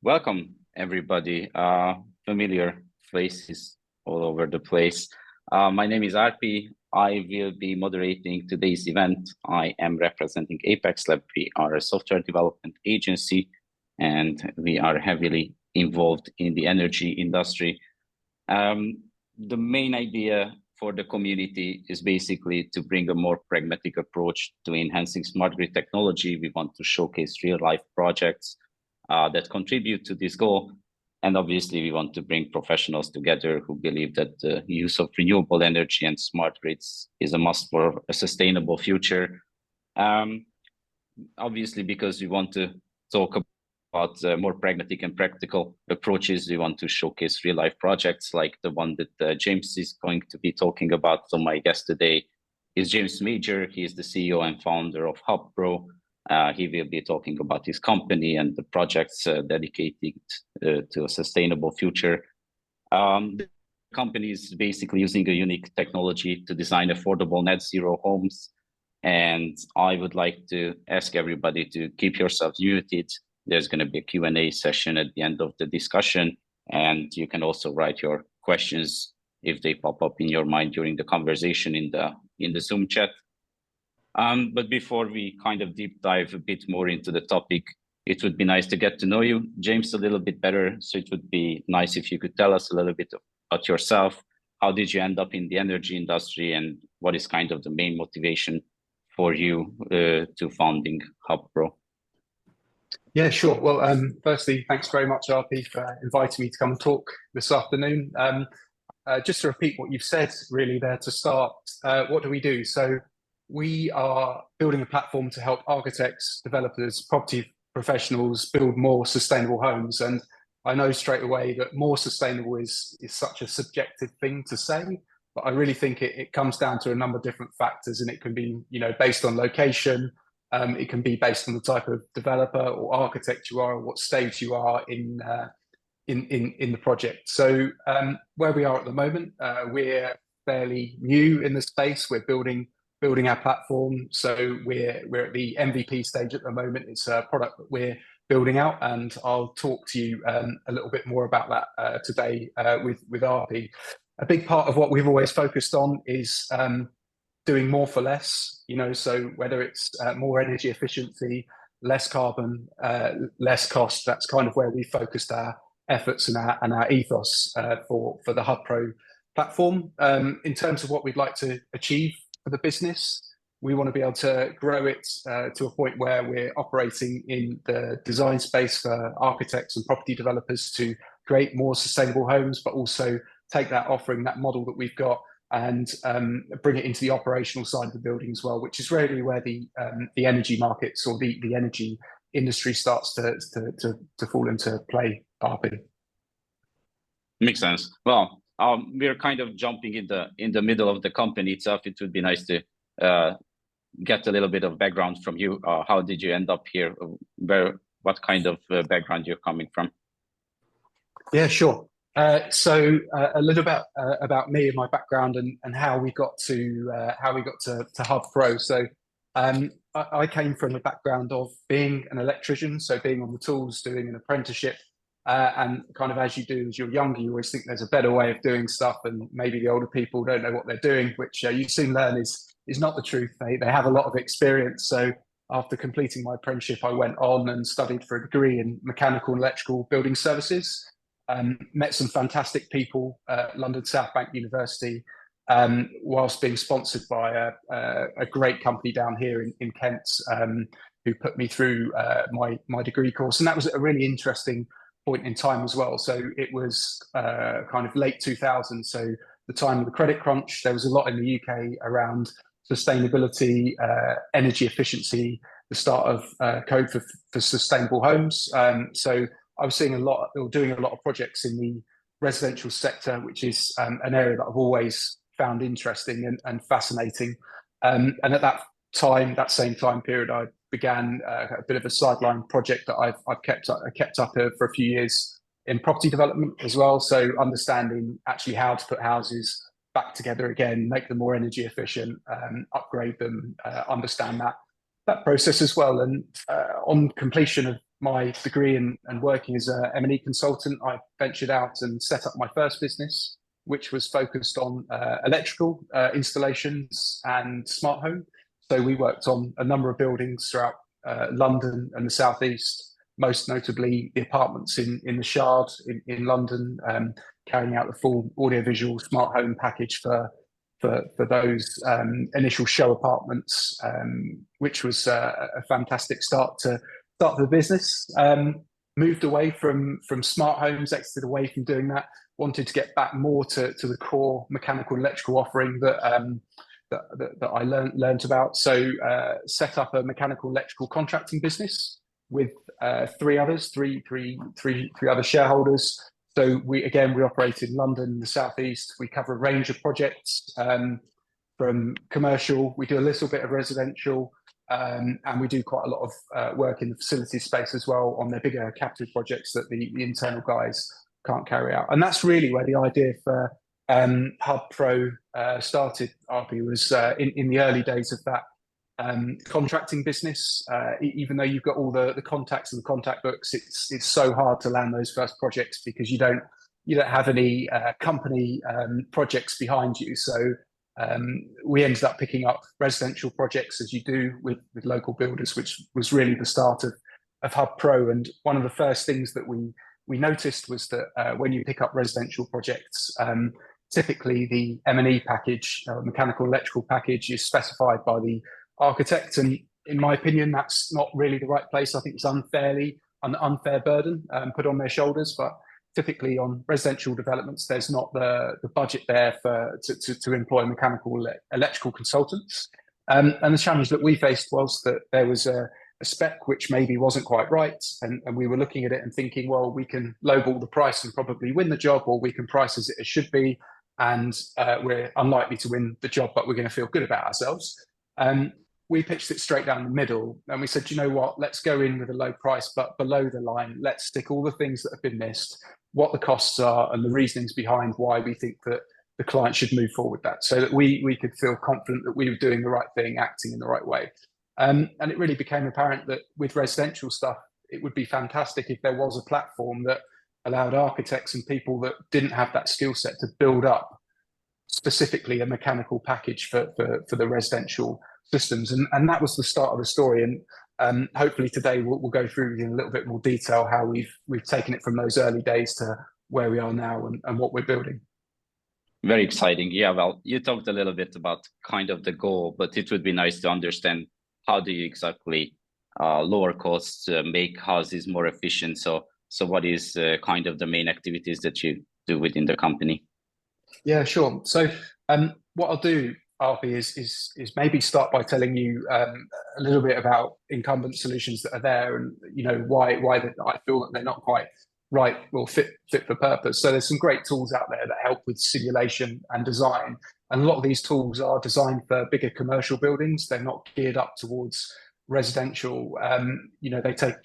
Welcome, everybody. Familiar faces all over the place. My name is Arpi. I will be moderating today's event. I am representing Apex Lab. We are a software development agency, and we are heavily involved in the energy industry. The main idea for the community is basically to bring a more pragmatic approach to enhancing smart grid technology. We want to showcase real-life projects that contribute to this goal. And obviously, we want to bring professionals together who believe that the use of renewable energy and smart grids is a must for a sustainable future. Obviously, because we want to talk about more pragmatic and practical approaches, we want to showcase real-life projects like the one that James is going to be talking about. So my guest today is James Major. He is the CEO and founder of Hubb.pro. He will be talking about his company and the projects dedicated to a sustainable future. The company is basically using a unique technology to design affordable net zero homes. And I would like to ask everybody to keep yourselves muted. There's going to be a Q&A session at the end of the discussion. And you can also write your questions if they pop up in your mind during the conversation in the Zoom chat. But before we kind of deep dive a bit more into the topic, it would be nice to get to know you, James, a little bit better. So it would be nice if you could tell us a little bit about yourself. How did you end up in the energy industry, and what is kind of the main motivation for you to founding Hubb.pro? Yeah, sure. Well, firstly, thanks very much, RP, for inviting me to come and talk this afternoon. Just to repeat what you've said, really, there to start, what do we do? So we are building a platform to help architects, developers, property professionals build more sustainable homes. And I know straight away that more sustainable is such a subjective thing to say, but I really think it comes down to a number of different factors, and it can be, based on location. It can be based on the type of developer or architect you are, or what stage you are in the project. So where we are at the moment, we're fairly new in the space. We're building our platform. So we're at the MVP stage at the moment. It's a product that we're building out, and I'll talk to you a little bit more about that today with RP. A big part of what we've always focused on is doing more for less, so whether it's more energy efficiency, less carbon, less cost, that's kind of where we focused our efforts and our ethos for the Hubb.pro platform. In terms of what we'd like to achieve for the business, we want to be able to grow it to a point where we're operating in the design space for architects and property developers to create more sustainable homes, but also take that offering, that model that we've got, and bring it into the operational side of the building as well, which is really where the energy markets or the energy industry starts to fall into play, RP. Makes sense. Well, we're kind of jumping in the middle of the company itself. It would be nice to get a little bit of background from you. How did you end up here? What kind of background you're coming from? Yeah, sure. So a little about me and my background and how we got to Hubb.pro. So I came from a background of being an electrician, so being on the tools, doing an apprenticeship, and kind of as you're younger, you always think there's a better way of doing stuff, and maybe the older people don't know what they're doing, which you soon learn is not the truth. They have a lot of experience. So after completing my apprenticeship, I went on and studied for a degree in mechanical and electrical building services. Met some fantastic people at London South Bank University, whilst being sponsored by a great company down here in Kent, who put me through my degree course. And that was a really interesting point in time as well. So it was kind of late 2000s, so the time of the credit crunch. There was a lot in the UK around sustainability, energy efficiency, the start of code for sustainable homes. So I was doing a lot of projects in the residential sector, which is an area that I've always found interesting and fascinating. And at that same time period, I began a bit of a sideline project that I've kept up for a few years in property development as well. So understanding actually how to put houses back together again, make them more energy efficient, upgrade them, understand that process as well. And on completion of my degree and working as a M&E consultant, I ventured out and set up my first business, which was focused on electrical installations and smart home. So we worked on a number of buildings throughout London and the southeast, most notably the apartments in the Shard in London, carrying out the full audiovisual smart home package for those initial show apartments, which was a fantastic start to the business. Moved away from smart homes, exited away from doing that. Wanted to get back more to the core mechanical and electrical offering that I learned about. So set up a mechanical electrical contracting business with three other shareholders. So we operate in London, the southeast. We cover a range of projects from commercial. We do a little bit of residential, and we do quite a lot of work in the facility space as well on the bigger capital projects that the internal guys can't carry out. And that's really where the idea for Hubb.pro started. RP was in the early days of that contracting business. Even though you've got all the contacts and the contact books, it's so hard to land those first projects because you don't have any company projects behind you. So we ended up picking up residential projects as you do with local builders, which was really the start of Hubb.pro. And one of the first things that we noticed was that when you pick up residential projects, typically the M&E package, mechanical electrical package, is specified by the architect, and in my opinion, that's not really the right place. I think it's an unfair burden put on their shoulders. But typically on residential developments, there's not the budget there to employ mechanical electrical consultants. And the challenge that we faced was that there was a spec which maybe wasn't quite right, and we were looking at it and thinking, well, we can lowball the price and probably win the job, or we can price as it should be, and we're unlikely to win the job, but we're going to feel good about ourselves. We pitched it straight down the middle, and we said, you know what, let's go in with a low price, but below the line, let's stick all the things that have been missed, what the costs are, and the reasonings behind why we think that the client should move forward with that, so that we could feel confident that we were doing the right thing, acting in the right way. And it really became apparent that with residential stuff, it would be fantastic if there was a platform that allowed architects and people that didn't have that skill set to build up specifically a mechanical package for the residential systems. And that was the start of the story. And hopefully today we'll go through in a little bit more detail how we've taken it from those early days to where we are now and what we're building. Very exciting. Yeah, well, you talked a little bit about kind of the goal, but it would be nice to understand how do you exactly lower costs, make houses more efficient. So what is kind of the main activities that you do within the company? Yeah, sure. So what I'll do, RP, is maybe start by telling you a little bit about incumbent solutions that are there, and why I feel that they're not quite right or fit for purpose. So there's some great tools out there that help with simulation and design, and a lot of these tools are designed for bigger commercial buildings. They're not geared up towards residential. They take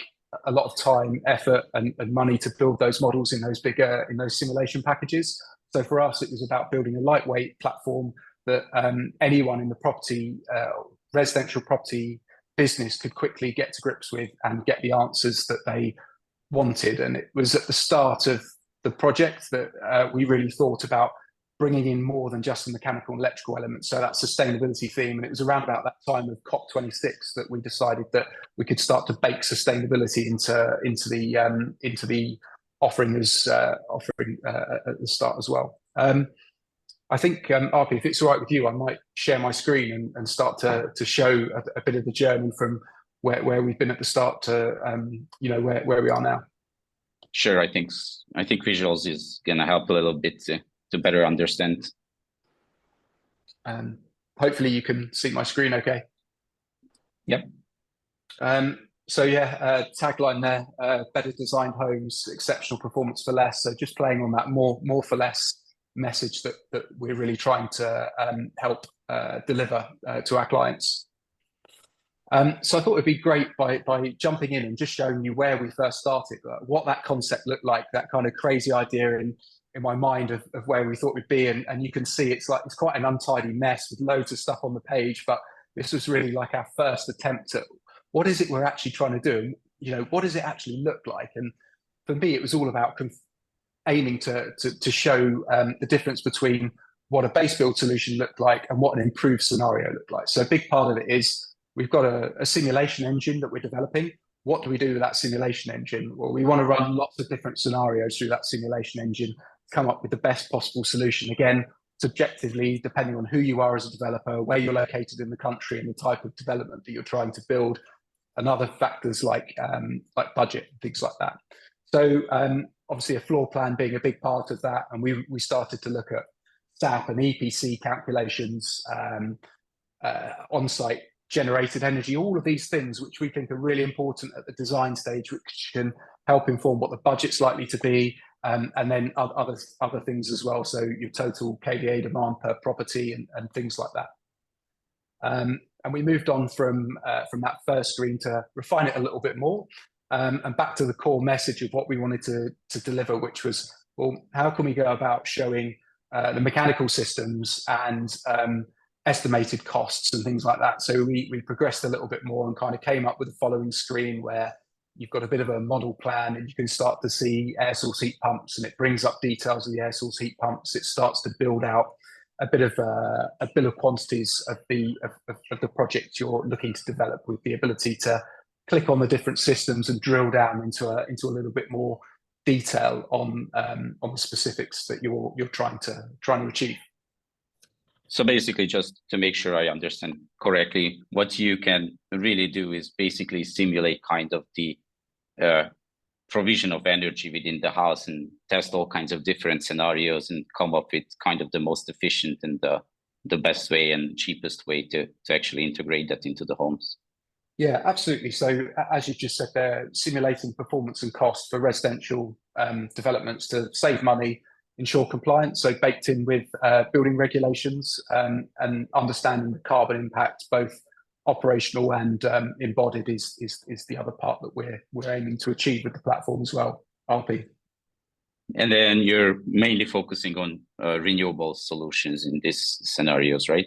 a lot of time, effort, and money to build those models in those simulation packages. So for us, it was about building a lightweight platform that anyone in the residential property business could quickly get to grips with and get the answers that they wanted. And it was at the start of the project that we really thought about bringing in more than just the mechanical and electrical elements, so that sustainability theme. And it was around about that time of COP26 that we decided that we could start to bake sustainability into the offering at the start as well. I think, RP, if it's all right with you, I might share my screen and start to show a bit of the journey from where we've been at the start to where we are now. Sure, I think visuals is going to help a little bit to better understand. Hopefully you can see my screen okay. Yep. So yeah, tagline there, better designed homes, exceptional performance for less. So just playing on that more for less message that we're really trying to help deliver to our clients. So I thought it'd be great by jumping in and just showing you where we first started, what that concept looked like, that kind of crazy idea in my mind of where we thought we'd be. And you can see it's quite an untidy mess with loads of stuff on the page, but this was really like our first attempt at what is it we're actually trying to do. what does it actually look like? And for me, it was all about aiming to show the difference between what a base build solution looked like and what an improved scenario looked like. So a big part of it is we've got a simulation engine that we're developing. What do we do with that simulation engine? Well, we want to run lots of different scenarios through that simulation engine, come up with the best possible solution. Again, subjectively, depending on who you are as a developer, where you're located in the country, and the type of development that you're trying to build, and other factors like budget, things like that. So obviously a floor plan being a big part of that, and we started to look at SAP and EPC calculations, on-site generated energy, all of these things which we think are really important at the design stage, which can help inform what the budget's likely to be, and then other things as well. So your total KVA demand per property and things like that. And we moved on from that first screen to refine it a little bit more, and back to the core message of what we wanted to deliver, which was, well, how can we go about showing the mechanical systems and estimated costs and things like that. So we progressed a little bit more and kind of came up with the following screen where you've got a bit of a model plan, and you can start to see air source heat pumps, and it brings up details of the air source heat pumps. It starts to build out a bit of a bill of quantities of the project you're looking to develop, with the ability to click on the different systems and drill down into a little bit more detail on the specifics that you're trying to achieve. So basically, just to make sure I understand correctly, what you can really do is basically simulate kind of the provision of energy within the house and test all kinds of different scenarios and come up with kind of the most efficient and the best way and cheapest way to actually integrate that into the homes. Yeah, absolutely. So as you just said there, simulating performance and cost for residential developments to save money, ensure compliance, so baked in with building regulations, and understanding the carbon impact, both operational and embodied, is the other part that we're aiming to achieve with the platform as well, RP. And then you're mainly focusing on renewable solutions in these scenarios, right?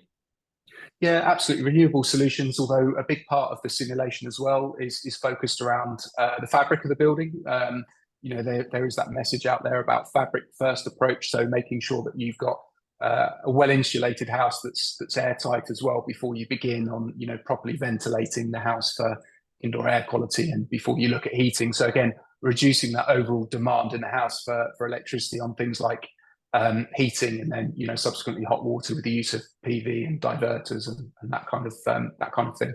Yeah, absolutely. Renewable solutions, although a big part of the simulation as well is focused around the fabric of the building. There is that message out there about fabric first approach, so making sure that you've got a well-insulated house that's airtight as well before you begin on properly ventilating the house for indoor air quality, and before you look at heating. So again, reducing that overall demand in the house for electricity on things like heating, and then subsequently hot water with the use of PV and diverters and that kind of thing.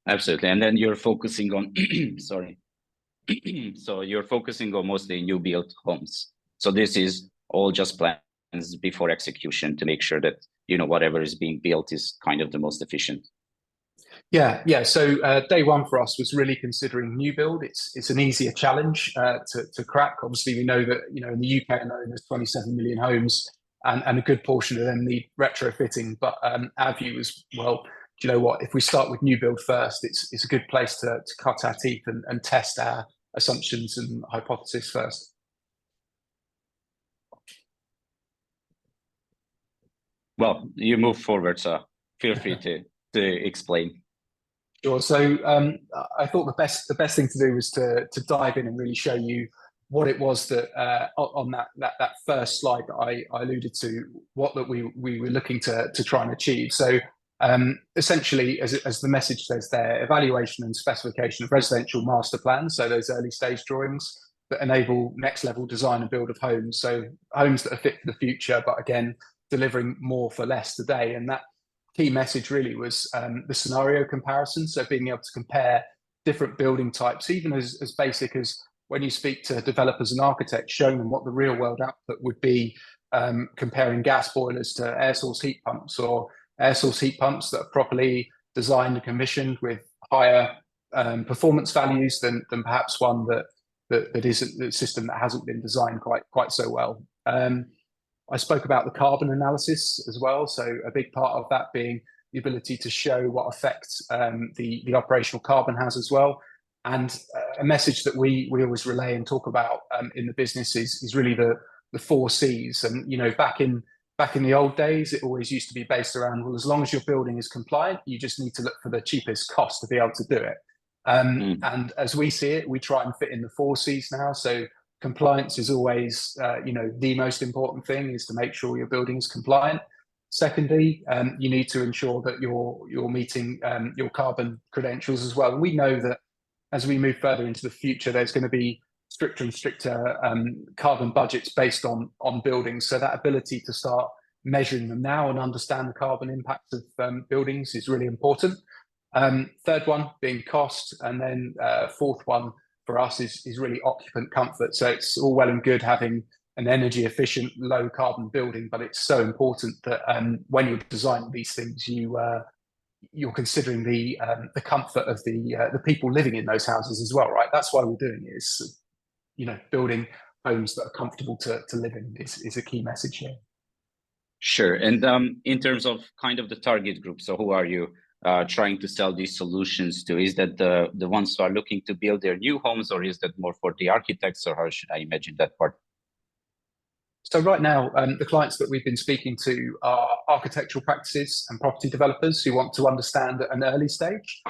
Absolutely. And then you're focusing on sorry. So you're focusing on mostly new built homes. So this is all just plans before execution to make sure that whatever is being built is kind of the most efficient. Yeah. So day one for us was really considering new build. It's an easier challenge to crack. Obviously, we know that in the UK alone there's 27 million homes, and a good portion of them need retrofitting. But our view is, well, do you know what? If we start with new build first, it's a good place to cut our teeth and test our assumptions and hypothesis first. Well, you move forward, so feel free to explain. Sure. So I thought the best thing to do was to dive in and really show you what it was that on that first slide that I alluded to, what that we were looking to try and achieve. So essentially, as the message says there, evaluation and specification of residential master plans, so those early stage drawings that enable next level design and build of homes, so homes that are fit for the future, but again, delivering more for less today. And that key message really was the scenario comparison, so being able to compare different building types, even as basic as when you speak to developers and architects, showing them what the real world output would be, comparing gas boilers to air source heat pumps, or air source heat pumps that are properly designed and commissioned with higher performance values than perhaps one that isn't, the system that hasn't been designed quite so well. I spoke about the carbon analysis as well, so a big part of that being the ability to show what effect the operational carbon has as well. And a message that we always relay and talk about in the business is really the 4 C's. And back in the old days, it always used to be based around, well, as long as your building is compliant, you just need to look for the cheapest cost to be able to do it. And as we see it, we try and fit in the 4 Cs now. So compliance is always, the most important thing is to make sure your building is compliant. Secondly, you need to ensure that you're meeting your carbon credentials as well. And we know that as we move further into the future, there's going to be stricter and stricter carbon budgets based on buildings. So that ability to start measuring them now and understand the carbon impact of buildings is really important. Third one being cost, and then fourth one for us is really occupant comfort. So it's all well and good having an energy efficient, low carbon building, but it's so important that when you're designing these things, you're considering the comfort of the people living in those houses as well, right? That's why we're doing it. Is building homes that are comfortable to live in is a key message here. Sure. And in terms of kind of the target group, so who are you trying to sell these solutions to? Is that the ones who are looking to build their new homes, or is that more for the architects, or how should I imagine that part? So right now, the clients that we've been speaking to are architectural practices and property developers who want to understand at an early stage.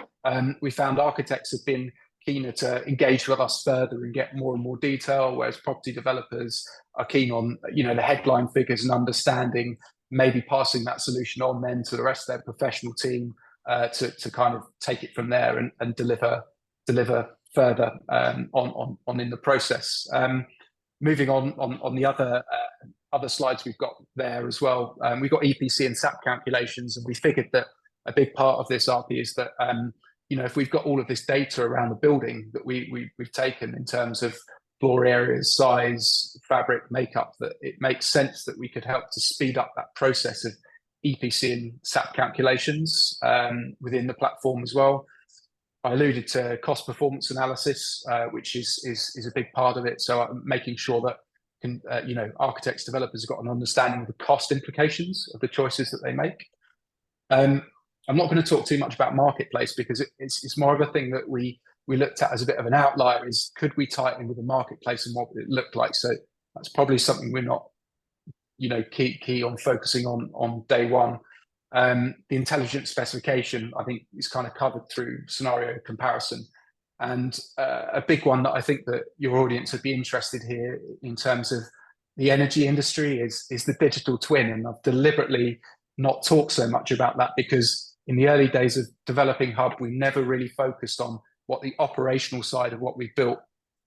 We found architects have been keener to engage with us further and get more and more detail, whereas property developers are keen on the headline figures and understanding, maybe passing that solution on then to the rest of their professional team to kind of take it from there and deliver further on in the process. Moving on the other slides we've got there as well, we've got EPC and SAP calculations, and we figured that a big part of this, RP, is that if we've got all of this data around the building that we've taken in terms of floor areas, size, fabric, makeup, that it makes sense that we could help to speed up that process of EPC and SAP calculations within the platform as well. I alluded to cost performance analysis, which is a big part of it. So making sure that architects, developers have got an understanding of the cost implications of the choices that they make. I'm not going to talk too much about marketplace because it's more of a thing that we looked at as a bit of an outlier. Is could we tie it in with the marketplace and what it looked like? So that's probably something we're not key on focusing on day one. The intelligent specification, I think, is kind of covered through scenario comparison. And a big one that I think that your audience would be interested here in terms of the energy industry is the digital twin. And I've deliberately not talked so much about that because in the early days of developing Hubb, we never really focused on what the operational side of what we built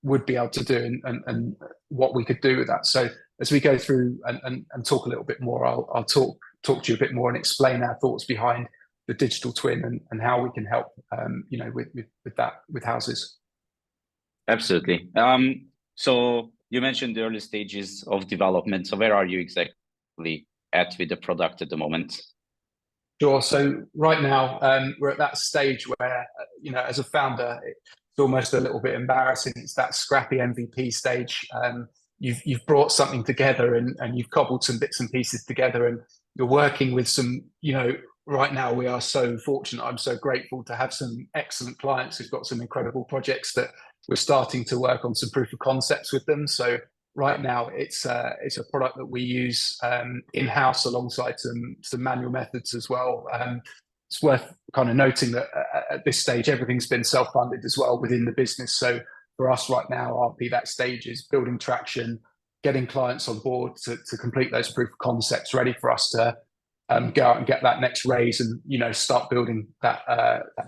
would be able to do and what we could do with that. So as we go through and talk a little bit more, I'll talk to you a bit more and explain our thoughts behind the digital twin and how we can help with that with houses. Absolutely. So you mentioned the early stages of development. So where are you exactly at with the product at the moment? Sure. So right now we're at that stage where as a founder it's almost a little bit embarrassing. It's that scrappy MVP stage. You've brought something together and you've cobbled some bits and pieces together, and you're working with some, right now we are so fortunate. I'm so grateful to have some excellent clients who've got some incredible projects that we're starting to work on some proof of concepts with them. So right now it's a product that we use in-house alongside some manual methods as well. It's worth kind of noting that at this stage, everything's been self-funded as well within the business. So for us right now, RP, that stage is building traction, getting clients on board to complete those proof of concepts, ready for us to go out and get that next raise and start building that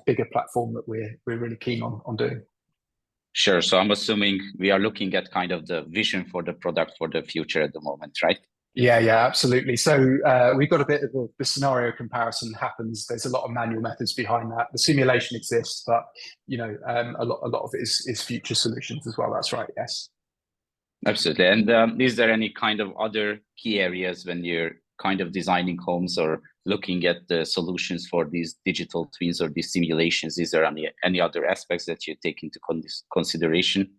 bigger platform that we're really keen on doing. Sure. So I'm assuming we are looking at kind of the vision for the product for the future at the moment, right? Yeah, absolutely. So we've got a bit of the scenario comparison happens. There's a lot of manual methods behind that. The simulation exists, but a lot of it is future solutions as well. That's right. Yes. Absolutely. And is there any kind of other key areas when you're kind of designing homes or looking at the solutions for these digital twins or these simulations? Is there any other aspects that you take into consideration?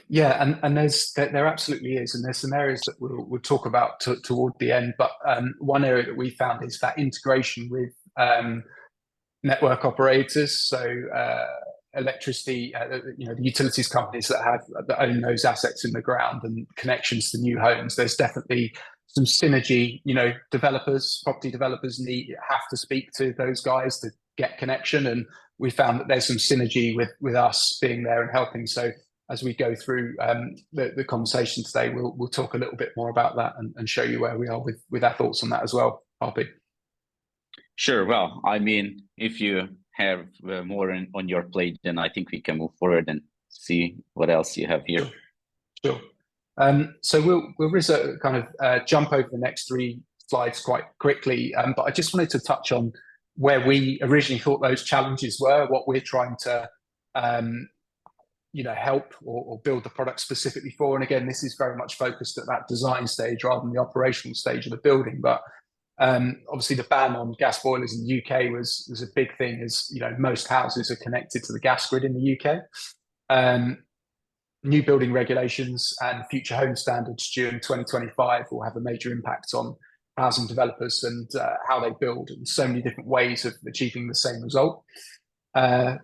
Yeah, and there absolutely is, and there's some areas that we'll talk about toward the end. But one area that we found is that integration with network operators, so electricity, the utilities companies that own those assets in the ground and connections to new homes. There's definitely some synergy. Property developers have to speak to those guys to get connection, and we found that there's some synergy with us being there and helping. So as we go through the conversation today, we'll talk a little bit more about that and show you where we are with our thoughts on that as well, RP. Sure. Well, I mean, if you have more on your plate, then I think we can move forward and see what else you have here. Sure. So we'll kind of jump over the next 3 slides quite quickly, but I just wanted to touch on where we originally thought those challenges were, what we're trying to help or build the product specifically for. And again, this is very much focused at that design stage rather than the operational stage of the building. But obviously the ban on gas boilers in the UK was a big thing, as most houses are connected to the gas grid in the UK. New building regulations and future home standards due in 2025 will have a major impact on housing developers and how they build, and so many different ways of achieving the same result.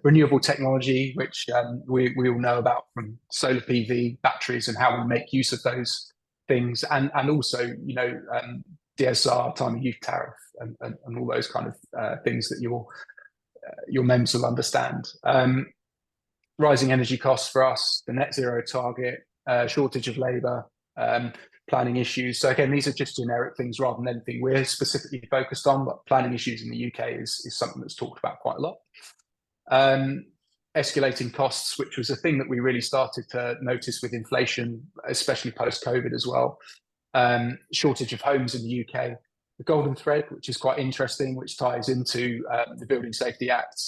Renewable technology, which we all know about from solar PV, batteries, and how we make use of those things, and also DSR, time of use tariff, and all those kind of things that your members will understand. Rising energy costs for us, the net zero target, shortage of labour, planning issues. So again, these are just generic things rather than anything we're specifically focused on, but planning issues in the UK is something that's talked about quite a lot. Escalating costs, which was a thing that we really started to notice with inflation, especially post-COVID as well. Shortage of homes in the UK. The golden thread, which is quite interesting, which ties into the Building Safety Act,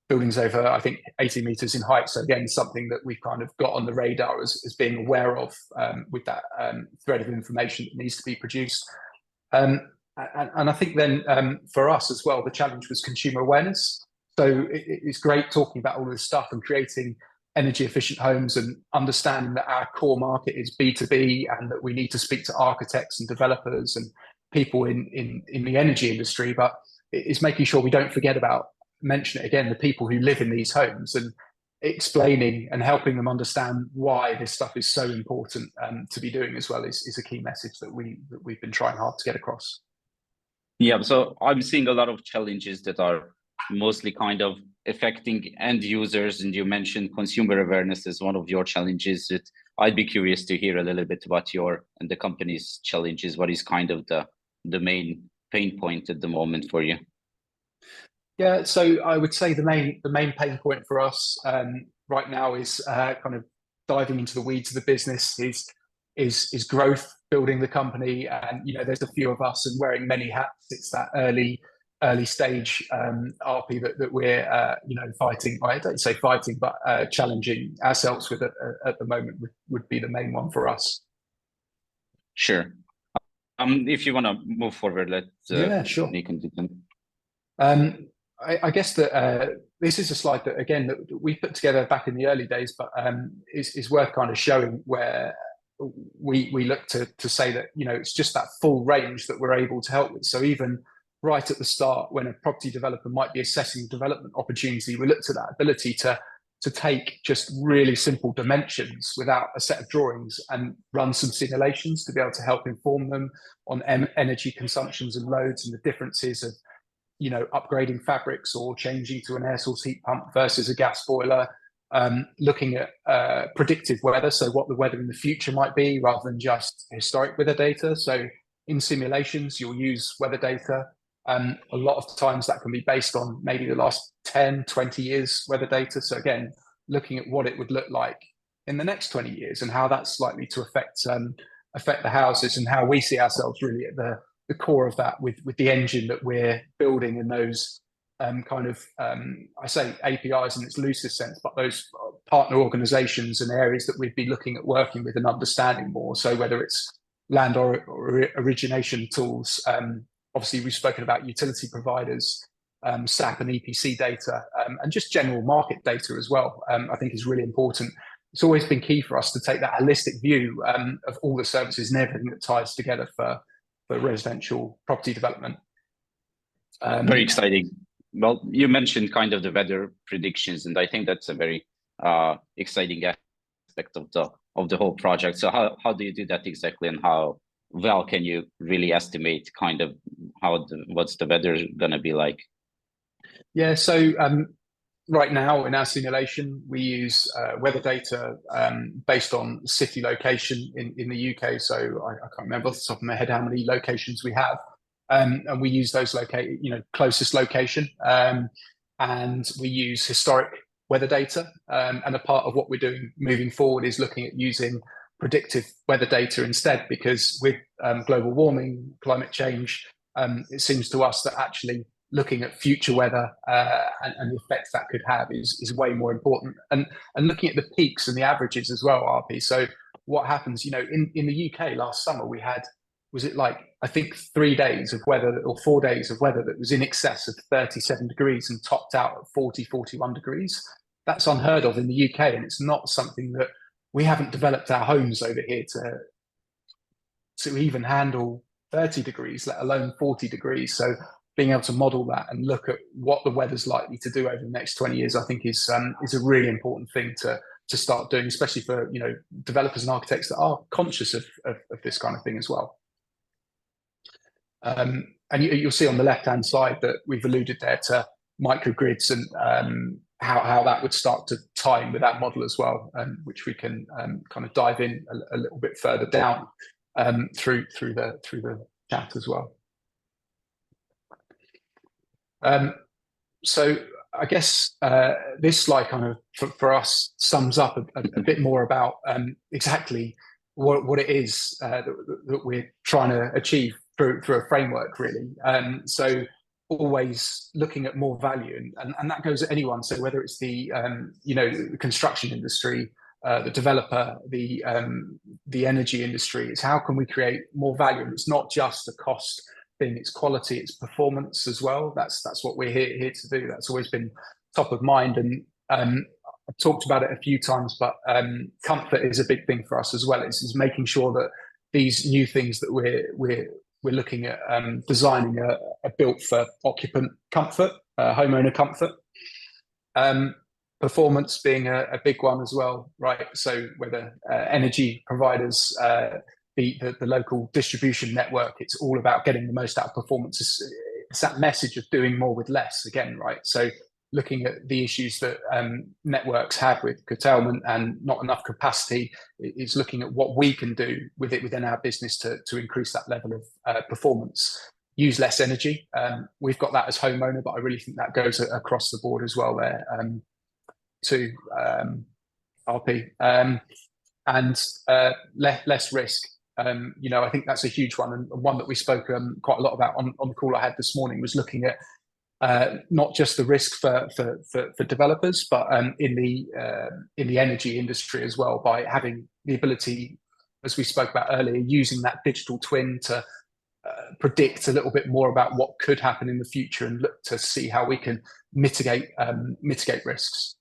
buildings over, I think, 80 metres in height. So again, something that we've kind of got on the radar as being aware of with that thread of information that needs to be produced. And I think then for us as well, the challenge was consumer awareness. So it's great talking about all this stuff and creating energy efficient homes and understanding that our core market is B2B and that we need to speak to architects and developers and people in the energy industry, but it's making sure we don't forget about, mention it again, the people who live in these homes, and explaining and helping them understand why this stuff is so important to be doing as well is a key message that we've been trying hard to get across. Yeah, so I'm seeing a lot of challenges that are mostly kind of affecting end users, and you mentioned consumer awareness as one of your challenges. That I'd be curious to hear a little bit about your and the company's challenges. What is kind of the main pain point at the moment for you? Yeah, so I would say the main pain point for us right now is kind of diving into the weeds of the business is growth, building the company, and there's a few of us and wearing many hats. It's that early stage RP that we're fighting. I don't say fighting, but challenging ourselves with at the moment would be the main one for us. Sure. If you want to move forward, let's yeah, sure. I guess that this is a slide that, again, that we put together back in the early days, but is worth kind of showing, where we look to say that it's just that full range that we're able to help with. So even right at the start, when a property developer might be assessing development opportunity, we looked at that ability to take just really simple dimensions without a set of drawings and run some simulations to be able to help inform them on energy consumptions and loads and the differences of upgrading fabrics or changing to an air source heat pump versus a gas boiler, looking at predictive weather, so what the weather in the future might be rather than just historic weather data. So in simulations, you'll use weather data. A lot of times that can be based on maybe the last 10, 20 years weather data. So again, looking at what it would look like in the next 20 years and how that's likely to affect the houses, and how we see ourselves really at the core of that with the engine that we're building in those I say APIs in its loosest sense, but those partner organizations and areas that we'd be looking at working with and understanding more. So whether it's land or origination tools, obviously we've spoken about utility providers, SAP and EPC data, and just general market data as well, I think is really important. It's always been key for us to take that holistic view of all the services and everything that ties together for residential property development. Very exciting. Well, you mentioned kind of the weather predictions, and I think that's a very exciting aspect of the whole project. So how do you do that exactly, and how well can you really estimate kind of what's the weather going to be like? Yeah, so right now in our simulation, we use weather data based on city location in the UK. So I can't remember off the top of my head how many locations we have. And we use those closest location. And we use historic weather data. And a part of what we're doing moving forward is looking at using predictive weather data instead, because with global warming, climate change, it seems to us that actually looking at future weather and the effects that could have is way more important. And looking at the peaks and the averages as well, RP. So what happens, in the UK last summer, we had, was it like, I think 3 days of weather or 4 days of weather that was in excess of 37 degrees and topped out at 40, 41 degrees. That's unheard of in the UK. And it's not something that we haven't developed our homes over here to even handle 30 degrees, let alone 40 degrees. So being able to model that and look at what the weather's likely to do over the next 20 years, I think is a really important thing to start doing, especially for developers and architects that are conscious of this kind of thing as well. And you'll see on the left-hand side that we've alluded there to microgrids and how that would start to tie in with that model as well, which we can kind of dive in a little bit further down through the chat as well. So I guess this slide kind of for us sums up a bit more about exactly what it is that we're trying to achieve through a framework, really. So always looking at more value, and that goes at anyone. So whether it's the the construction industry, the developer, the energy industry, is how can we create more value? And it's not just a cost thing, it's quality, it's performance as well. That's what we're here to do. That's always been top of mind, and I've talked about it a few times, but comfort is a big thing for us as well. It's making sure that these new things that we're looking at designing are built for occupant comfort, homeowner comfort. Performance being a big one as well, right? So whether energy providers, the local distribution network, it's all about getting the most out of performance. It's that message of doing more with less again, right? So looking at the issues that networks have with curtailment and not enough capacity, is looking at what we can do with it within our business to increase that level of performance. Use less energy. We've got that as homeowner, but I really think that goes across the board as well there to RP. And less risk. I think that's a huge one, and one that we spoke quite a lot about on the call I had this morning was looking at not just the risk for developers, but in the energy industry as well, by having the ability, as we spoke about earlier, using that digital twin to predict a little bit more about what could happen in the future and look to see how we can mitigate risks.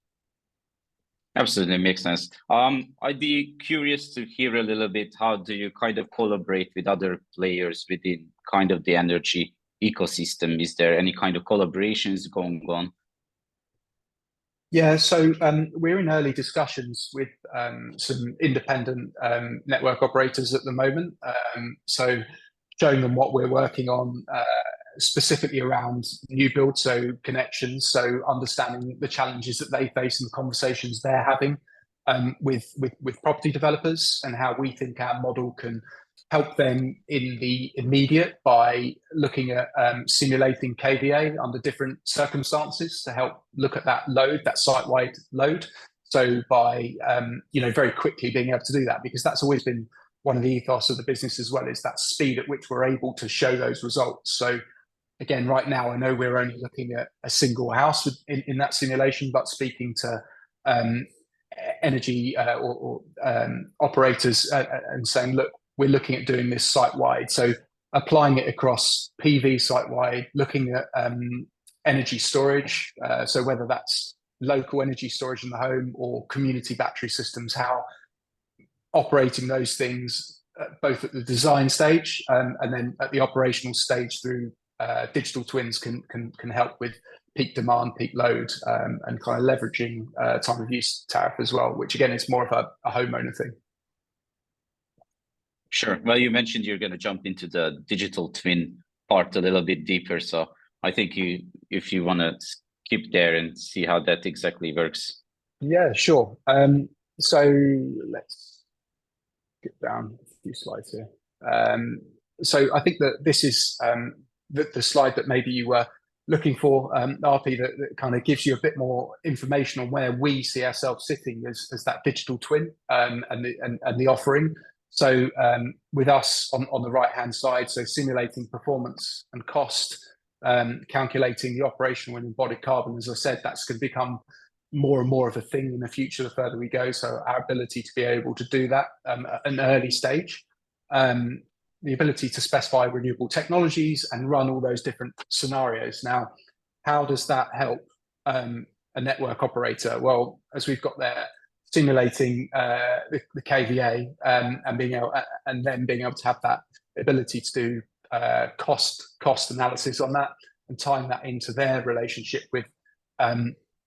Absolutely makes sense. I'd be curious to hear a little bit, how do you kind of collaborate with other players within kind of the energy ecosystem? Is there any kind of collaborations going on? Yeah, so we're in early discussions with some independent network operators at the moment. So showing them what we're working on, specifically around new build, so connections, so understanding the challenges that they face and the conversations they're having with property developers, and how we think our model can help them in the immediate by looking at simulating KVA under different circumstances to help look at that load, that site-wide load. So by very quickly being able to do that, because that's always been one of the ethos of the business as well, is that speed at which we're able to show those results. So again, right now, I know we're only looking at a single house in that simulation, but speaking to energy or operators and saying, look, we're looking at doing this site-wide. So applying it across PV site-wide, looking at energy storage. So whether that's local energy storage in the home or community battery systems, how operating those things both at the design stage and then at the operational stage through digital twins can help with peak demand, peak load, and kind of leveraging time of use tariff as well, which again is more of a homeowner thing. Sure. Well, you mentioned you're going to jump into the digital twin part a little bit deeper. So I think if you want to keep there and see how that exactly works. Yeah, sure. So let's get down a few slides here. So I think that this is the slide that maybe you were looking for, RP, that kind of gives you a bit more information on where we see ourselves sitting as that digital twin, and the offering. So with us on the right-hand side, so simulating performance and cost, calculating the operational and embodied carbon. As I said, that's going to become more and more of a thing in the future the further we go. So our ability to be able to do that at an early stage, the ability to specify renewable technologies and run all those different scenarios. Now, how does that help a network operator? Well, as we've got there, simulating the KVA, and being able, and then being able to have that ability to do cost analysis on that and tying that into their relationship with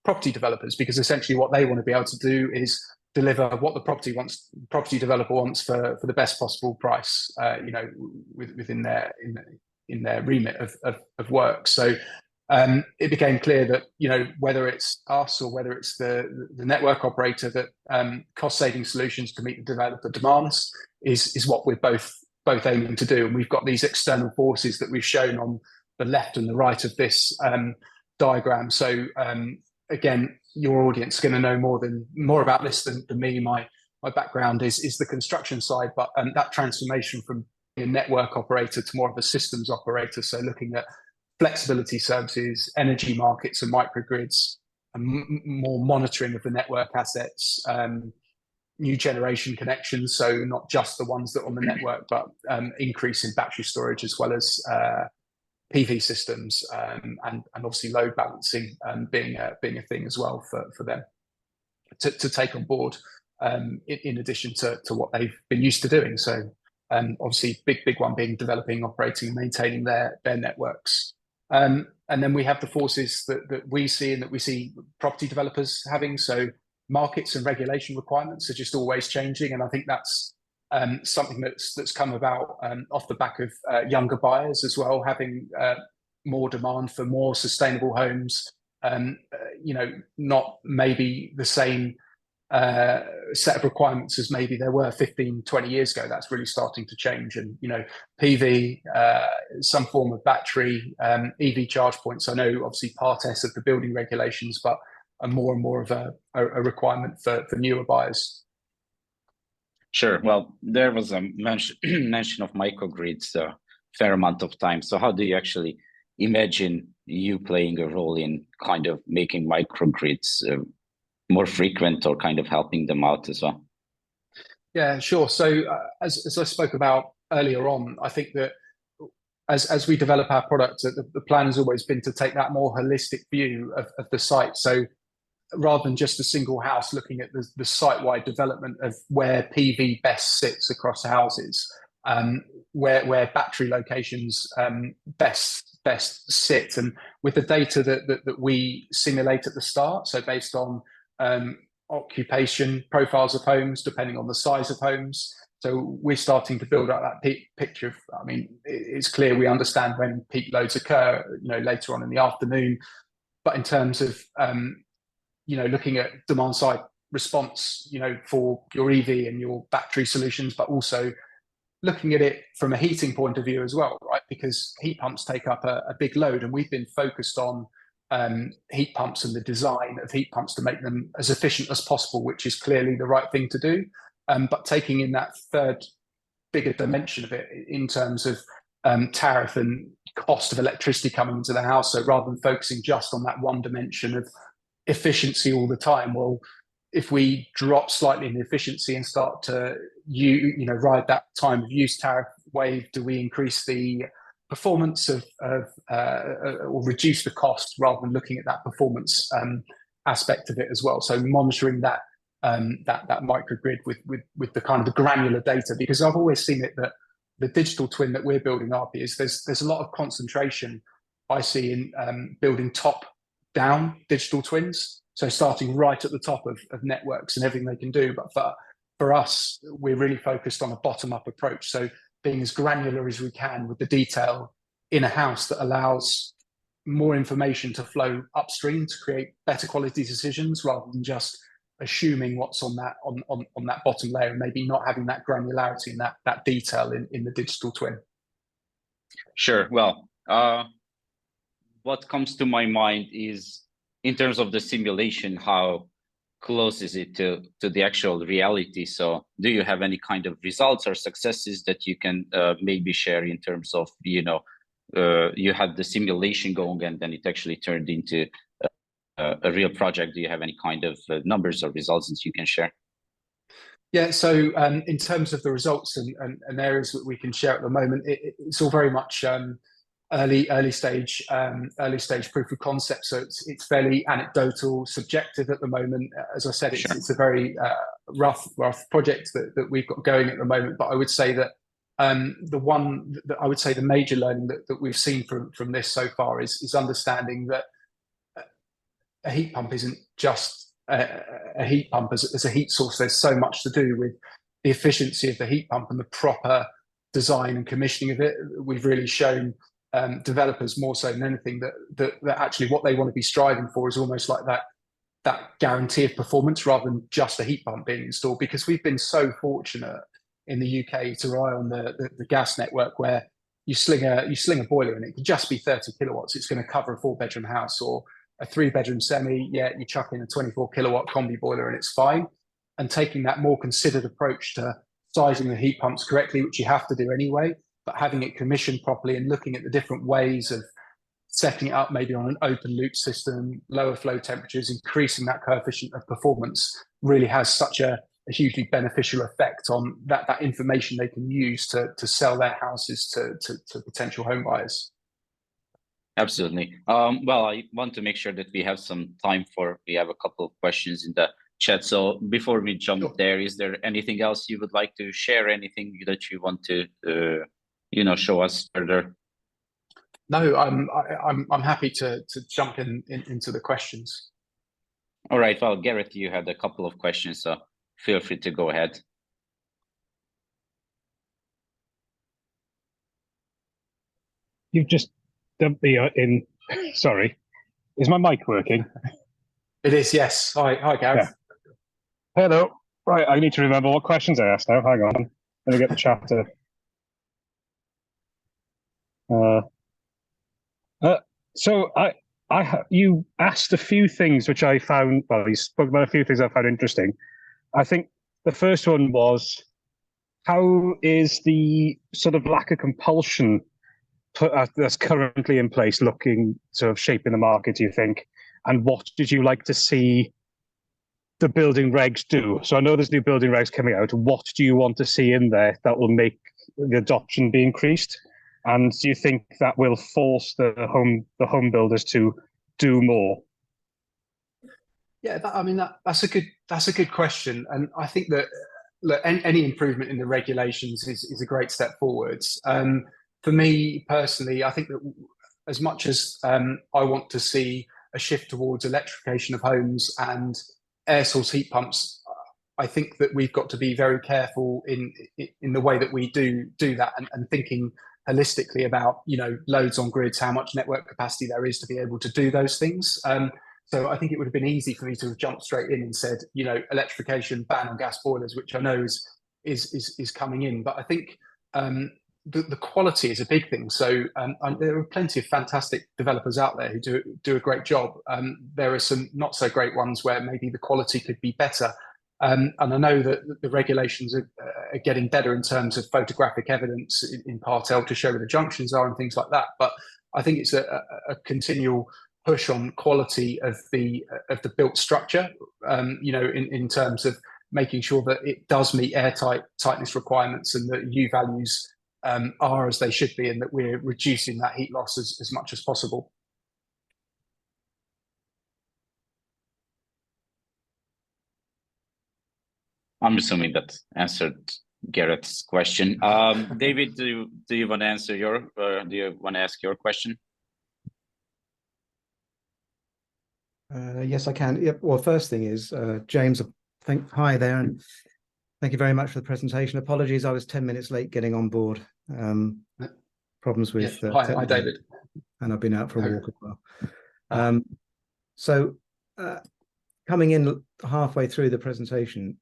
property developers, because essentially what they want to be able to do is deliver what the property developer wants for the best possible price, within their remit of work. So it became clear that whether it's us or whether it's the network operator, that cost saving solutions to meet the developer demands is what we're both aiming to do. And we've got these external forces that we've shown on the left and the right of this diagram. So again, your audience is going to know more about this than me. My background is the construction side, but that transformation from a network operator to more of a systems operator. So looking at flexibility services, energy markets and microgrids, and more monitoring of the network assets, new generation connections. So not just the ones that are on the network, but increase in battery storage as well as PV systems, and obviously load balancing being a thing as well for them to take on board, in addition to what they've been used to doing. So obviously big one being developing, operating and maintaining their networks. And then we have the forces that we see and that we see property developers having. So markets and regulation requirements are just always changing, and I think that's something that's come about off the back of younger buyers as well, having more demand for more sustainable homes. Not maybe the same set of requirements as maybe there were 15, 20 years ago. That's really starting to change. And, PV, some form of battery, EV charge points. I know obviously part S of the building regulations, but are more and more of a requirement for newer buyers. Sure. Well, there was a mention of microgrids a fair amount of time. So how do you actually imagine you playing a role in kind of making microgrids more frequent or kind of helping them out as well? Yeah, sure. So as I spoke about earlier on, I think that as we develop our product, the plan has always been to take that more holistic view of the site. So rather than just a single house, looking at the site-wide development of where PV best sits across houses, where battery locations best sit, and with the data that we simulate at the start, so based on occupation profiles of homes, depending on the size of homes. So we're starting to build up that picture of, it's clear we understand when peak loads occur, later on in the afternoon, but in terms of looking at demand side response, for your EV and your battery solutions, but also looking at it from a heating point of view as well, right? Because heat pumps take up a big load, and we've been focused on heat pumps and the design of heat pumps to make them as efficient as possible, which is clearly the right thing to do. But taking in that third bigger dimension of it in terms of tariff and cost of electricity coming into the house. So rather than focusing just on that one dimension of efficiency all the time, well, if we drop slightly in efficiency and start to ride that time of use tariff wave, do we increase the performance or reduce the cost, rather than looking at that performance aspect of it as well? So monitoring that microgrid with the kind of the granular data, because I've always seen it that the digital twin that we're building up is there's a lot of concentration I see in building top down digital twins. So starting right at the top of networks and everything they can do. But for us, we're really focused on a bottom up approach. So being as granular as we can with the detail in a house that allows more information to flow upstream to create better quality decisions rather than just assuming what's on that bottom layer and maybe not having that granularity and that detail in the digital twin. Sure. Well, what comes to my mind is, in terms of the simulation, how close is it to the actual reality? So do you have any kind of results or successes that you can maybe share in terms of, you had the simulation going and then it actually turned into a real project? Do you have any kind of numbers or results that you can share? Yeah, so in terms of the results and areas that we can share at the moment, it's all very much early stage proof of concept. So it's fairly anecdotal, subjective at the moment. As I said, Sure. it's a very rough project that we've got going at the moment. But I would say that the major learning that we've seen from this so far is understanding that a heat pump isn't just a heat pump as a heat source. There's so much to do with the efficiency of the heat pump and the proper design and commissioning of it. We've really shown developers more so than anything that actually what they want to be striving for is almost like that guarantee of performance rather than just a heat pump being installed, because we've been so fortunate in the UK to rely on the gas network where you sling a boiler and it can just be 30 kilowatts. It's going to cover a 4-bedroom house, or a 3-bedroom semi. Yeah, you chuck in a 24 kilowatt combi boiler and it's fine. And taking that more considered approach to sizing the heat pumps correctly, which you have to do anyway, but having it commissioned properly and looking at the different ways of setting it up, maybe on an open loop system, lower flow temperatures, increasing that coefficient of performance, really has such a hugely beneficial effect on that information they can use to sell their houses to potential home buyers. Absolutely. Well, I want to make sure that we have some time we have a couple of questions in the chat. So before we jump there, is there anything else you would like to share? Anything that you want to, show us further? No, I'm happy to jump into the questions. All right. Well, Gareth, you had a couple of questions, so feel free to go ahead. You've just dumped me in. Sorry, is my mic working? It is, yes. Hi, Gareth. Yeah. Hello. Right, I need to remember what questions I asked now. Hang on. Let me get the chat to. So you asked a few things which I found. Well, you spoke about a few things I found interesting. I think the first one was, how is the sort of lack of compulsion that's currently in place looking sort of shaping the market, do you think? And what did you like to see the building regs do? So I know there's new building regs coming out. What do you want to see in there that will make the adoption be increased? And do you think that will force the home builders to do more? Yeah, that's a good question, and I think that any improvement in the regulations is a great step forwards. For me personally, I think that as much as I want to see a shift towards electrification of homes and air source heat pumps, I think that we've got to be very careful in the way that we do that, and thinking holistically about loads on grids, how much network capacity there is to be able to do those things. So I think it would have been easy for me to have jumped straight in and said, electrification, ban on gas boilers, which I know is coming in. But I think the quality is a big thing. So there are plenty of fantastic developers out there who do a great job. There are some not so great ones where maybe the quality could be better. And I know that the regulations are getting better in terms of photographic evidence in Part L to show where the junctions are and things like that. But I think it's a continual push on quality of the built structure, in terms of making sure that it does meet tightness requirements and that U values are as they should be, and that we're reducing that heat loss as much as possible. I'm assuming that answered Garrett's question. David, do you want to answer do you want to ask your question? Yes, I can. Yep. Well, first thing is, James, hi there, and thank you very much for the presentation. Apologies, I was 10 minutes late getting on board. Problems with Hi, technology, David. and I've been out for a Hi. walk as well. So coming in halfway through the presentation,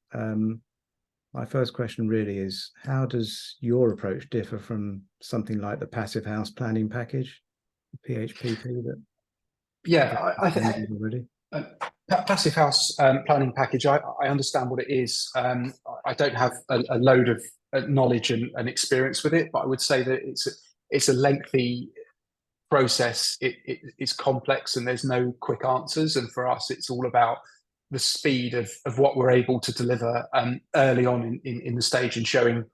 my first question really is, how does your approach differ from something like the passive house planning package, PHPP? That Yeah, I think already. passive house planning package. I understand what it is. I don't have a load of knowledge and experience with it, but I would say that it's a lengthy process. It's complex and there's no quick answers. And for us, it's all about the speed of what we're able to deliver early on in the stage, and showing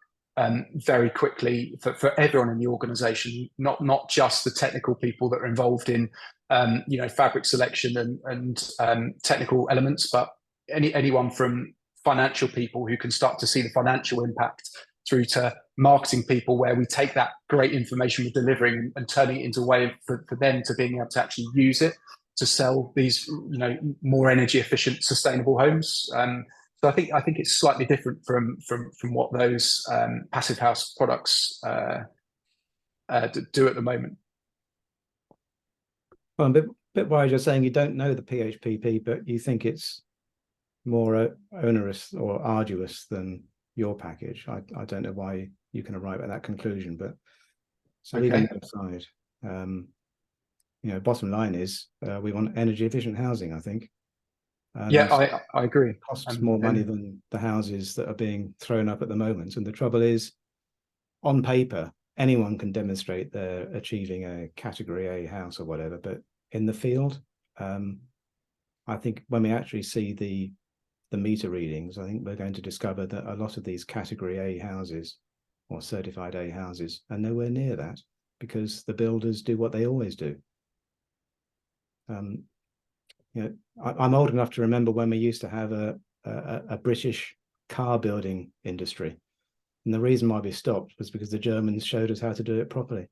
very quickly for everyone in the organization, not just the technical people that are involved in fabric selection and technical elements, but anyone from financial people who can start to see the financial impact, through to marketing people, where we take that great information we're delivering and turning it into a way for them to being able to actually use it to sell these more energy efficient, sustainable homes. So I think it's slightly different from what those passive house products do at the moment. Well, I'm a bit worried you're saying you don't know the PHPP, but you think it's more onerous or arduous than your package. I don't know why you can arrive at that conclusion, but so leaving that aside, bottom line is we want energy efficient housing, I think. Yeah, I agree. It costs more money than the houses that are being thrown up at the moment. And the trouble is, on paper, anyone can demonstrate they're achieving a category A house or whatever, but in the field, I think when we actually see the meter readings, I think we're going to discover that a lot of these category A houses or certified A houses are nowhere near that, because the builders do what they always do. I'm old enough to remember when we used to have a British car building industry, and the reason why we stopped was because the Germans showed us how to do it properly.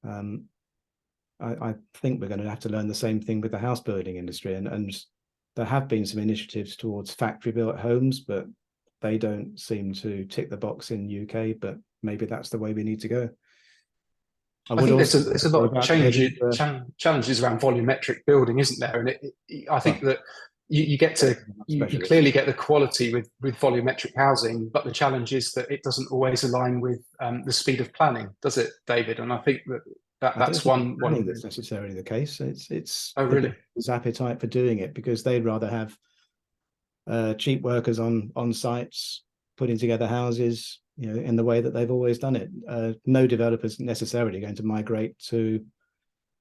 I think we're going to have to learn the same thing with the house building industry, and there have been some initiatives towards factory built homes, but they don't seem to tick the box in UK, but maybe that's the way we need to go. I think there's a lot of challenges around volumetric building, isn't there? And I think that you clearly get the quality with volumetric housing, but the challenge is that it doesn't always align with the speed of planning, does it, David? And I think that's one that's necessarily the case. It's oh really? There's appetite for doing it because they'd rather have cheap workers on sites putting together houses, in the way that they've always done it. No developers necessarily going to migrate to,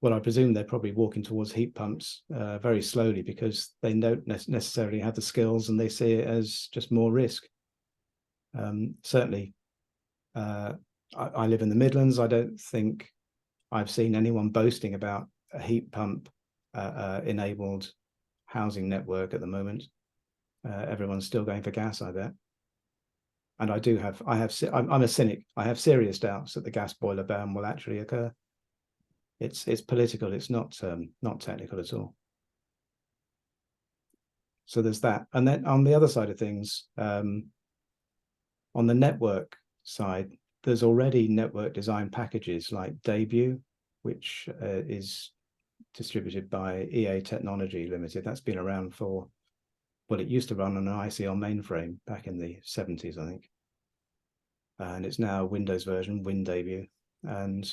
well, I presume they're probably walking towards heat pumps very slowly, because they don't necessarily have the skills and they see it as just more risk. Certainly, I live in the Midlands. I don't think I've seen anyone boasting about a heat pump enabled housing network at the moment. Everyone's still going for gas, I bet. And I'm a cynic. I have serious doubts that the gas boiler ban will actually occur. It's political. It's not technical at all. So there's that. And then on the other side of things, on the network side, there's already network design packages like Debut, which is distributed by EA Technology Limited. That's been around for, well, it used to run on an ICL mainframe back in the 70s, I think. And it's now a Windows version, WinDebut. And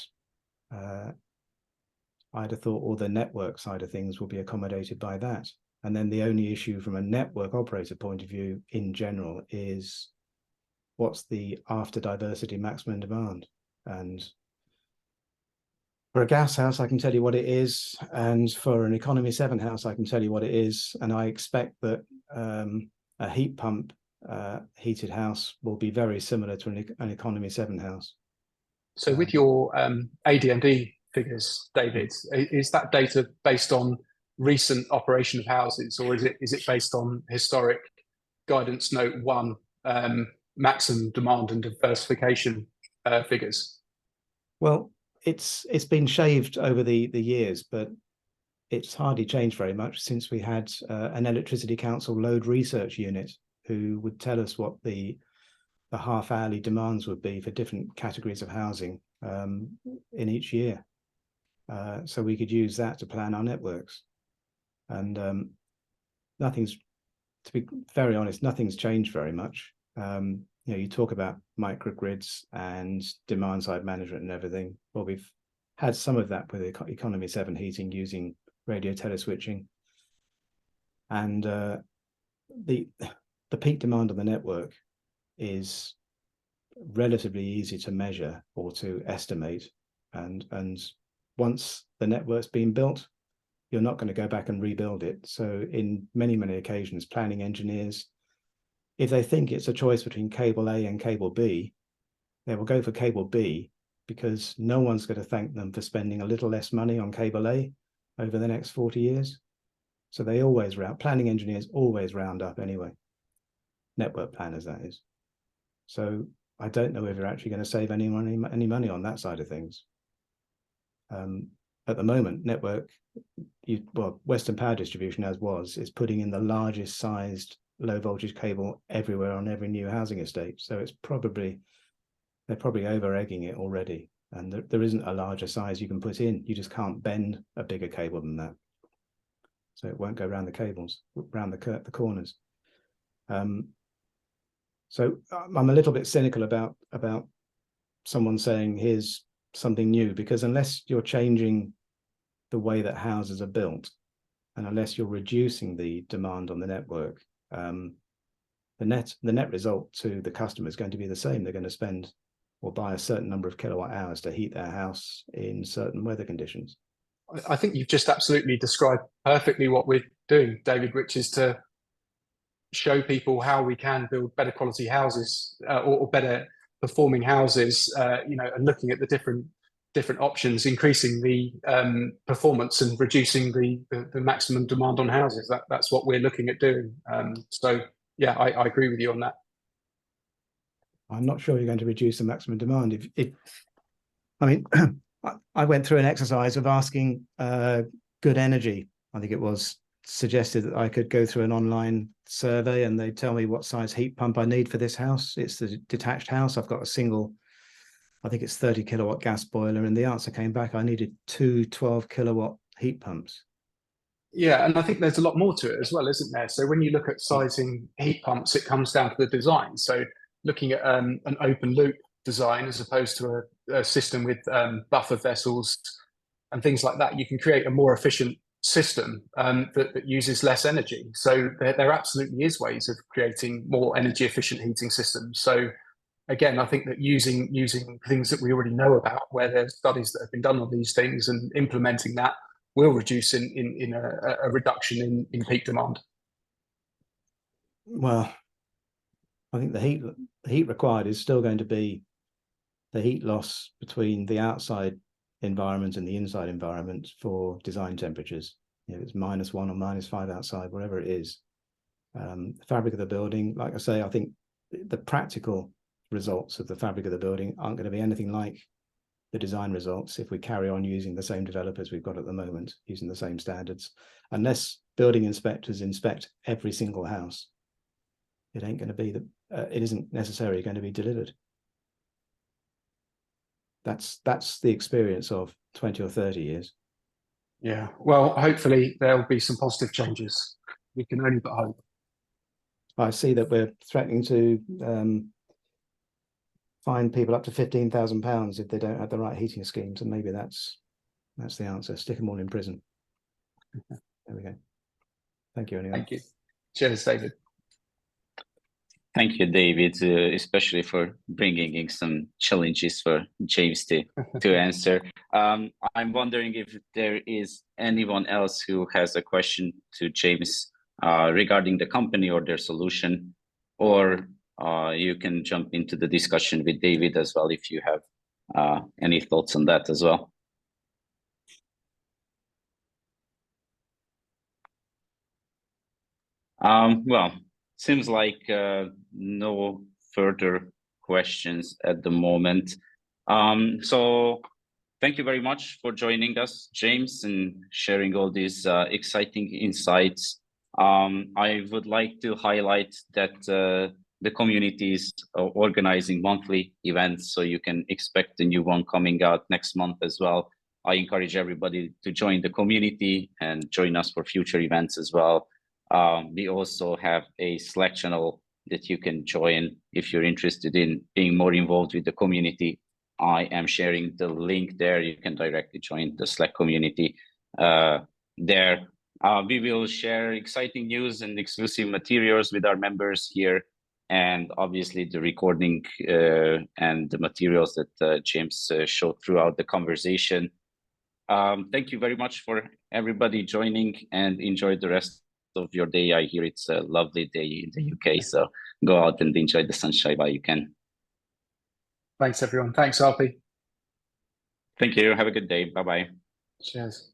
I'd have thought all the network side of things will be accommodated by that. And then the only issue from a network operator point of view in general is, what's the after diversity maximum demand? And for a gas house, I can tell you what it is. And for an economy 7 house, I can tell you what it is. And I expect that a heat pump heated house will be very similar to an economy 7 house. So with your AD&D figures, David, is that data based on recent operation of houses, or is it based on historic guidance note 1 maximum demand and diversification figures? Well, it's been shaved over the years, but it's hardly changed very much since we had an Electricity Council load research unit who would tell us what the the half-hourly demands would be for different categories of housing in each year. So we could use that to plan our networks. And nothing's, to be very honest, nothing's changed very much. You know, you talk about microgrids and demand side management and everything. Well, we've had some of that with economy 7 heating using radio teleswitching. And the peak demand on the network is relatively easy to measure or to estimate. And once the network's been built, you're not going to go back and rebuild it. So in many, many occasions, planning engineers, if they think it's a choice between cable A and cable B, they will go for cable B because no one's going to thank them for spending a little less money on cable A over the next 40 years. So they always planning engineers always round up anyway. Network planners, that is. So I don't know if you're actually going to save any money on that side of things. At the moment, Western Power Distribution, as is putting in the largest sized low voltage cable everywhere on every new housing estate. So it's they're probably over egging it already. And there isn't a larger size you can put in. You just can't bend a bigger cable than that. So it won't go around the cables, around the corners. So I'm a little bit cynical about someone saying here's something new, because unless you're changing the way that houses are built, and unless you're reducing the demand on the network, the net result to the customer is going to be the same. They're going to spend or buy a certain number of kilowatt hours to heat their house in certain weather conditions. I think you've just absolutely described perfectly what we're doing, David, which is to show people how we can build better quality houses or better performing houses, you know, and looking at the different options, increasing the performance and reducing the maximum demand on houses. That's what we're looking at doing. So yeah, I agree with you on that. I'm not sure you're going to reduce the maximum demand. I mean, I went through an exercise of asking Good Energy, I think it was, suggested that I could go through an online survey and they'd tell me what size heat pump I need for this house. It's the detached house. I've got a single, I think it's 30 kilowatt gas boiler, and the answer came back I needed 2 12 kilowatt heat pumps. Yeah, and I think there's a lot more to it as well, isn't there? So when you look at sizing heat pumps, it comes down to the design. So looking at an open loop design as opposed to a system with buffer vessels and things like that, you can create a more efficient system that uses less energy. So there absolutely is ways of creating more energy efficient heating systems. So again, I think that using things that we already know about, where there's studies that have been done on these things, and implementing that will reduce in a reduction in peak demand. Well, I think the heat required is still going to be the heat loss between the outside environment and the inside environment for design temperatures. You know, it's -1 or -5 outside, whatever it is. The fabric of the building, like I say, I think the practical results of the fabric of the building aren't going to be anything like the design results if we carry on using the same developers we've got at the moment, using the same standards. Unless building inspectors inspect every single house, it ain't going to be it isn't necessarily going to be delivered. That's the experience of 20 or 30 years. Yeah, well, hopefully there'll be some positive changes. We can only but hope. I see that we're threatening to fine people up to £15,000 if they don't have the right heating schemes, and maybe that's the answer. Stick them all in prison. There we go. Thank you, anyway. Thank you. Cheers, David. Thank you, David, especially for bringing in some challenges for James to answer. I'm wondering if there is anyone else who has a question to James regarding the company or their solution, or you can jump into the discussion with David as well if you have any thoughts on that as well. Well, seems like no further questions at the moment. So thank you very much for joining us, James, and sharing all these exciting insights. I would like to highlight that the community is organizing monthly events, so you can expect a new one coming out next month as well. I encourage everybody to join the community and join us for future events as well. We also have a Slack channel that you can join if you're interested in being more involved with the community. I am sharing the link there. You can directly join the Slack community there. We will share exciting news and exclusive materials with our members here, and obviously the recording and the materials that James showed throughout the conversation. Thank you very much for everybody joining, and enjoy the rest of your day. I hear it's a lovely day in the UK, so go out and enjoy the sunshine while you can. Thanks, everyone. Thanks, RP. Thank you. Have a good day. Bye-bye. Cheers.